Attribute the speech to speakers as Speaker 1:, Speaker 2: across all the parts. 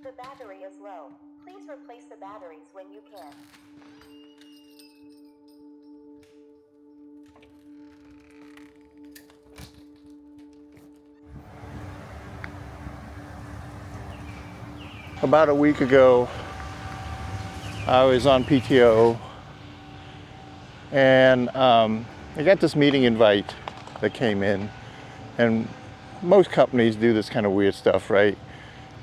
Speaker 1: The battery is low. Please replace the batteries when you can.
Speaker 2: About a week ago, I was on PTO and I got this meeting invite that came in, and most companies do this kind of weird stuff, right?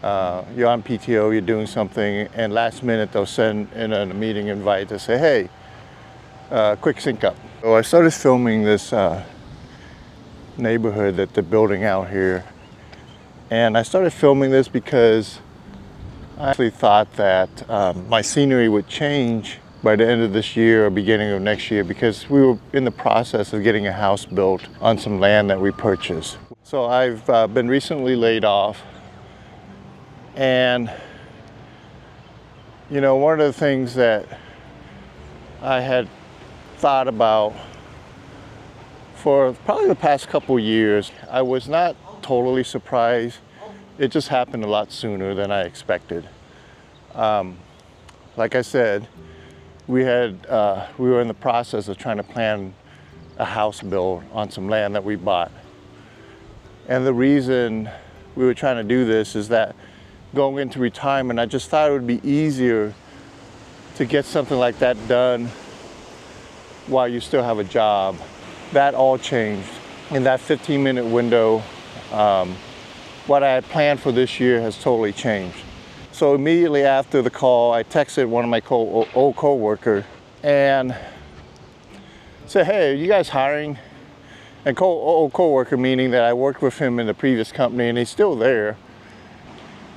Speaker 2: You're on PTO, you're doing something, and last minute they'll send in a meeting invite to say, hey, quick sync up. So I started filming this neighborhood that they're building out here, and I started filming this because I actually thought that my scenery would change by the end of this year or beginning of next year, because we were in the process of getting a house built on some land that we purchased. So I've been recently laid off, and you know, one of the things that I had thought about for probably the past couple years, I was not totally surprised. It just happened a lot sooner than I expected. Like I said, we were in the process of trying to plan a house build on some land that we bought. And the reason we were trying to do this is that going into retirement, I just thought it would be easier to get something like that done while you still have a job. That all changed. In that 15-minute window, what I had planned for this year has totally changed. So immediately after the call, I texted one of my old co-worker and said, hey, are you guys hiring? And old co-worker meaning that I worked with him in the previous company and he's still there.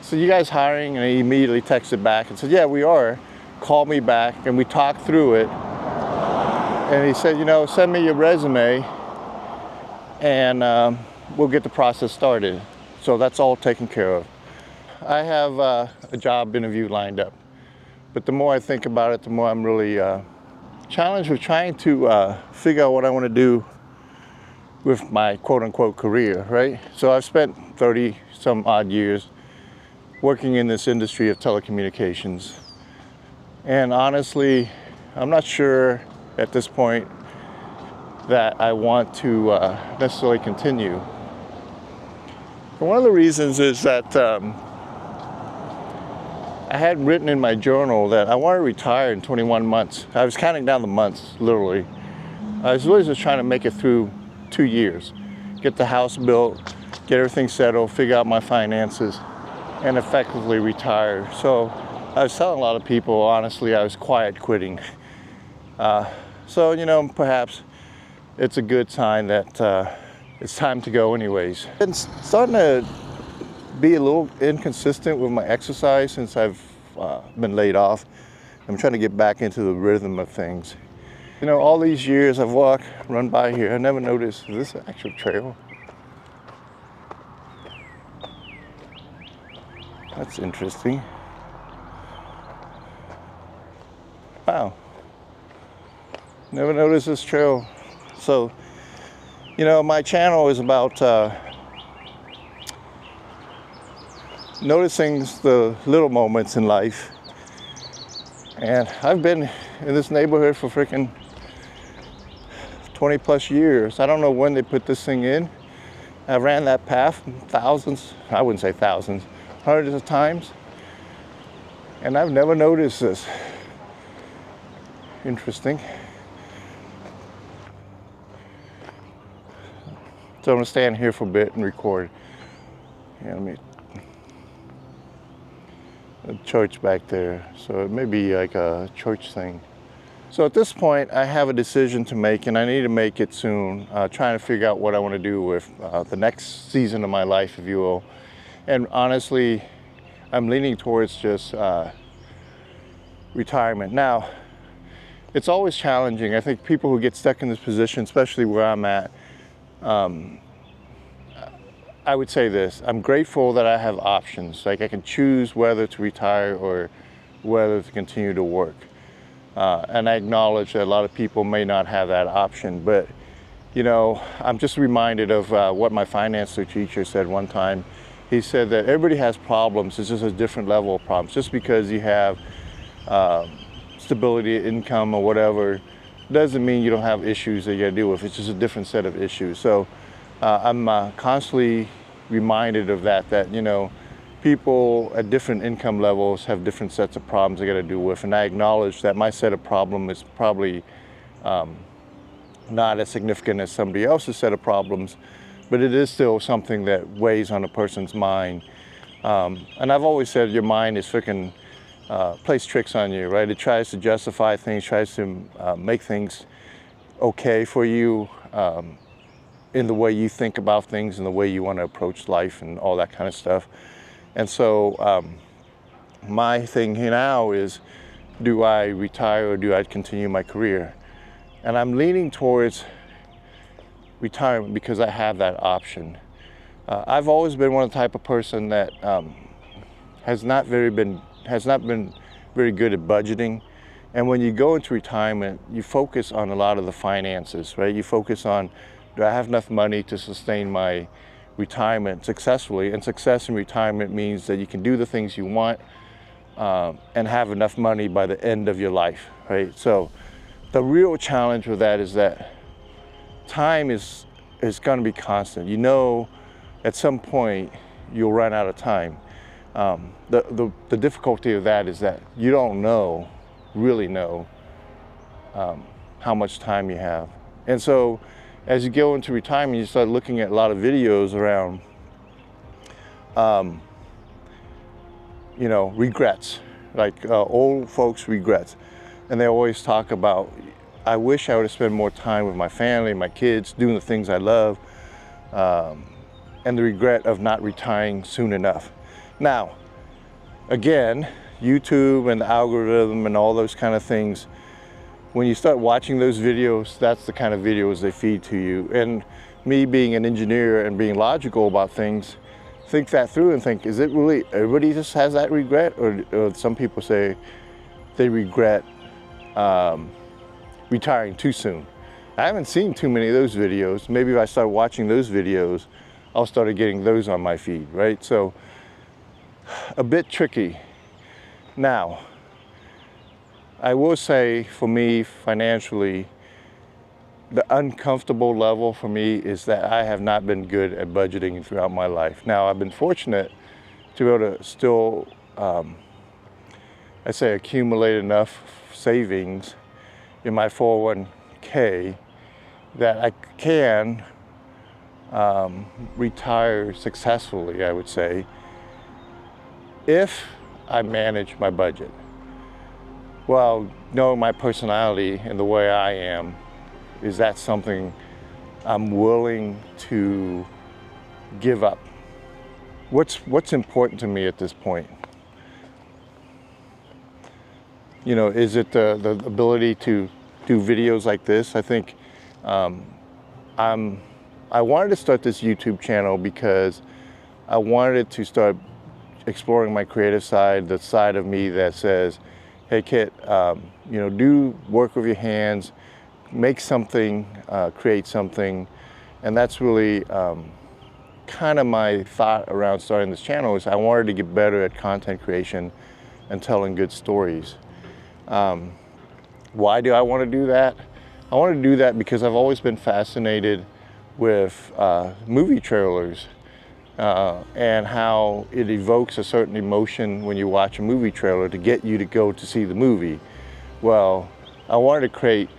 Speaker 2: So you guys hiring? And he immediately texted back and said, yeah, we are. Called me back and we talked through it. And he said, you know, send me your resume and we'll get the process started. So that's all taken care of. I have a job interview lined up, but the more I think about it, the more I'm really challenged with trying to figure out what I want to do with my quote-unquote career, right? So I've spent 30 some odd years working in this industry of telecommunications, and honestly, I'm not sure at this point that I want to necessarily continue. And one of the reasons is that I had written in my journal that I want to retire in 21 months. I was counting down the months, literally. I was really just trying to make it through 2 years, get the house built, get everything settled, figure out my finances, and effectively retire. So I was telling a lot of people, honestly, I was quiet quitting. So, you know, perhaps it's a good sign that it's time to go anyways. Been starting to be a little inconsistent with my exercise since I've been laid off. I'm trying to get back into the rhythm of things. You know, all these years I've walked, run by here, I never noticed, is this an actual trail? That's interesting. Wow. Never noticed this trail. So, you know, my channel is about noticing the little moments in life. And I've been in this neighborhood for freaking 20 plus years. I don't know when they put this thing in. I ran that path thousands, I wouldn't say thousands, hundreds of times. And I've never noticed this. Interesting. So I'm gonna stand here for a bit and record. Yeah, let me. A church back there, so it may be like a church thing. So at this point, I have a decision to make, and I need to make it soon. Trying to figure out what I want to do with the next season of my life, if you will. And honestly, I'm leaning towards just retirement. Now, it's always challenging. I think people who get stuck in this position, especially where I'm at, I would say this, I'm grateful that I have options. Like I can choose whether to retire or whether to continue to work. And I acknowledge that a lot of people may not have that option, but you know, I'm just reminded of what my finance teacher said one time. he said that everybody has problems. It's just a different level of problems. Just because you have stability, income, or whatever, doesn't mean you don't have issues that you got to deal with. It's just a different set of issues. So I'm constantly reminded of that, you know, people at different income levels have different sets of problems they got to deal with. And I acknowledge that my set of problem is probably not as significant as somebody else's set of problems, but it is still something that weighs on a person's mind. And I've always said your mind is freaking plays tricks on you, right? It tries to justify things, tries to make things okay for you in the way you think about things and the way you want to approach life and all that kind of stuff. And so my thing here now is, do I retire or do I continue my career? And I'm leaning towards retirement because I have that option. I've always been one of the type of person that has not been very good at budgeting. And when you go into retirement, you focus on a lot of the finances, right? You focus on, do I have enough money to sustain my retirement successfully? And success in retirement means that you can do the things you want and have enough money by the end of your life, right? So the real challenge with that is that time is going to be constant. You know, at some point you'll run out of time. The difficulty of that is that you don't really know how much time you have. And so as you go into retirement, you start looking at a lot of videos around, you know, regrets, like old folks' regrets. And they always talk about, I wish I would have spent more time with my family, my kids, doing the things I love, and the regret of not retiring soon enough. Now, again, YouTube and the algorithm and all those kind of things, when you start watching those videos, that's the kind of videos they feed to you. And me being an engineer and being logical about things, think that through and think, is it really, everybody just has that regret? Or some people say they regret retiring too soon. I haven't seen too many of those videos. Maybe if I start watching those videos, I'll start getting those on my feed, right? So a bit tricky. Now, I will say for me financially, the uncomfortable level for me is that I have not been good at budgeting throughout my life. Now, I've been fortunate to be able to still, accumulate enough savings in my 401k that I can retire successfully, I would say, if I manage my budget. Well, knowing my personality and the way I am, is that something I'm willing to give up? What's important to me at this point? You know, is it the ability to do videos like this? I think I wanted to start this YouTube channel because I wanted to start exploring my creative side, the side of me that says, hey Kit, you know, do work with your hands, make something, create something. And that's really kind of my thought around starting this channel, is I wanted to get better at content creation and telling good stories. Why do I want to do that? I want to do that because I've always been fascinated with movie trailers and how it evokes a certain emotion when you watch a movie trailer to get you to go to see the movie. Well, I wanted to create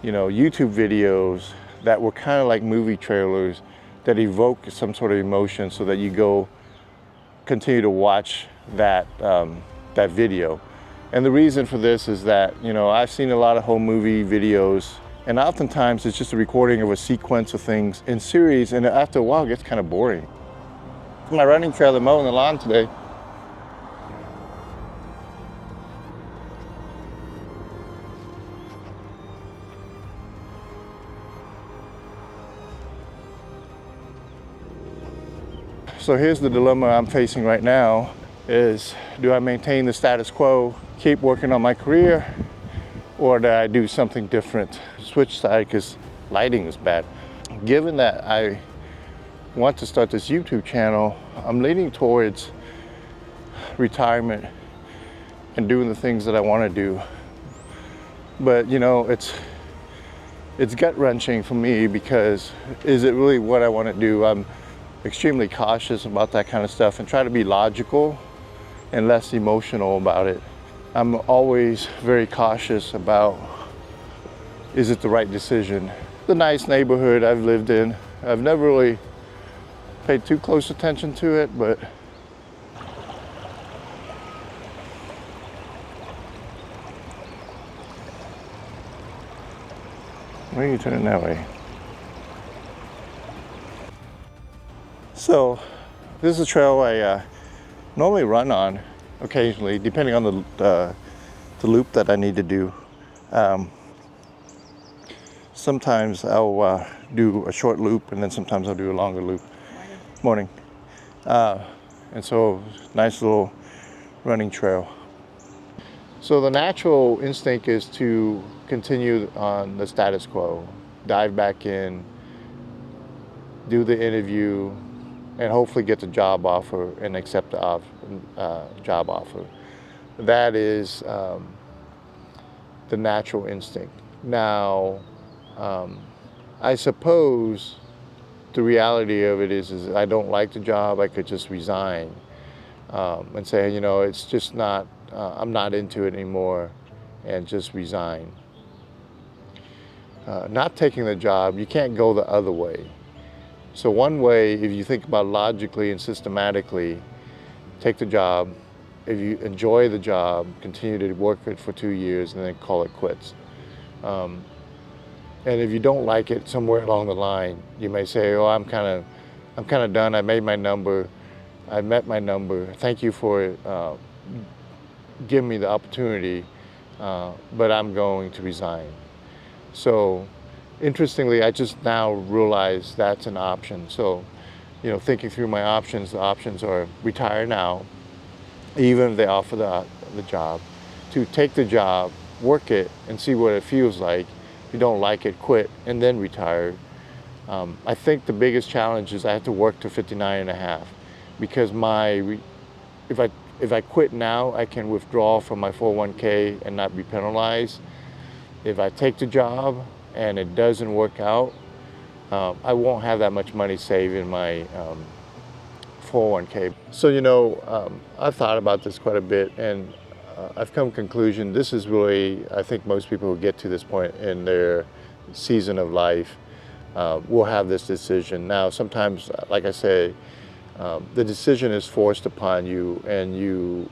Speaker 2: you know, YouTube videos that were kind of like movie trailers that evoke some sort of emotion so that you go continue to watch that that video. And the reason for this is that, you know, I've seen a lot of home movie videos, and oftentimes it's just a recording of a sequence of things in series, and after a while it gets kind of boring. My running trailer mowing the lawn today. So here's the dilemma I'm facing right now is, do I maintain the status quo, keep working on my career, or do I do something different? Switch side because lighting is bad. Given that I want to start this YouTube channel, I'm leaning towards retirement and doing the things that I want to do. But you know, it's gut-wrenching for me, because is it really what I want to do? I'm extremely cautious about that kind of stuff and try to be logical and less emotional about it. I'm always very cautious about, is it the right decision? The nice neighborhood I've lived in, I've never really paid too close attention to it, but why are you turning that way? So this is a trail I normally run on occasionally, depending on the loop that I need to do. Sometimes I'll do a short loop, and then sometimes I'll do a longer loop. Morning. And so, nice little running trail. So the natural instinct is to continue on the status quo, dive back in, do the interview, and hopefully get the job offer and accept the job offer. That is the natural instinct. Now, I suppose the reality of it is I don't like the job. I could just resign and say, you know, it's just not, I'm not into it anymore, and just resign. Not taking the job, you can't go the other way. So one way, if you think about logically and systematically, take the job. If you enjoy the job, continue to work it for 2 years and then call it quits. And if you don't like it somewhere along the line, you may say, oh, I'm kind of done. I made my number. I met my number. Thank you for giving me the opportunity, but I'm going to resign. So interestingly, I just now realize that's an option. So, you know, thinking through my options, the options are retire now, even if they offer the job, to take the job, work it, and see what it feels like. If you don't like it, quit, and then retire. I think the biggest challenge is I have to work to 59 and a half, because if I quit now, I can withdraw from my 401k and not be penalized. If I take the job and it doesn't work out, I won't have that much money saved in my 401k. So, you know, I've thought about this quite a bit, and I've come to the conclusion this is really, I think most people who get to this point in their season of life will have this decision. Now, sometimes, like I say, the decision is forced upon you and you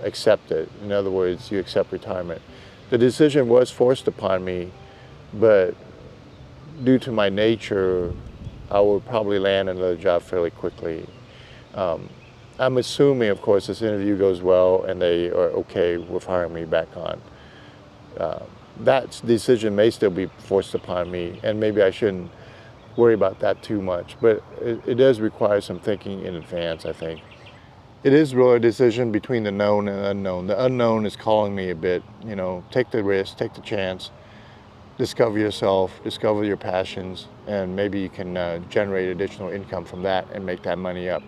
Speaker 2: accept it. In other words, you accept retirement. The decision was forced upon me, but due to my nature, I will probably land another job fairly quickly. I'm assuming, of course, this interview goes well and they are okay with hiring me back on. That decision may still be forced upon me, and maybe I shouldn't worry about that too much, but it does require some thinking in advance, I think. It is really a decision between the known and unknown. The unknown is calling me a bit, you know, take the risk, take the chance, discover yourself, discover your passions, and maybe you can generate additional income from that and make that money up.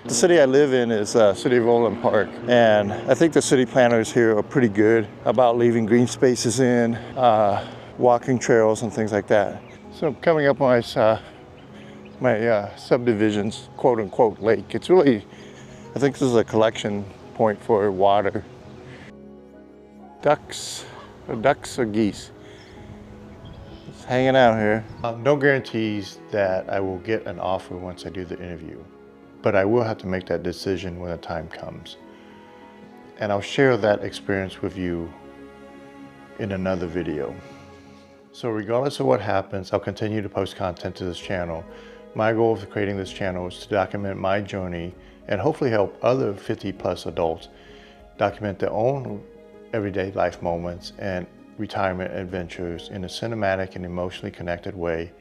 Speaker 2: The city I live in is City of Overland Park, and I think the city planners here are pretty good about leaving green spaces in, walking trails and things like that. So I'm coming up on my subdivision's quote-unquote lake. It's really, I think this is a collection point for water. Ducks or geese. Just hanging out here. No guarantees that I will get an offer once I do the interview, but I will have to make that decision when the time comes. And I'll share that experience with you in another video. So regardless of what happens, I'll continue to post content to this channel. My goal of creating this channel is to document my journey and hopefully help other 50+ adults document their own everyday life moments and retirement adventures in a cinematic and emotionally connected way.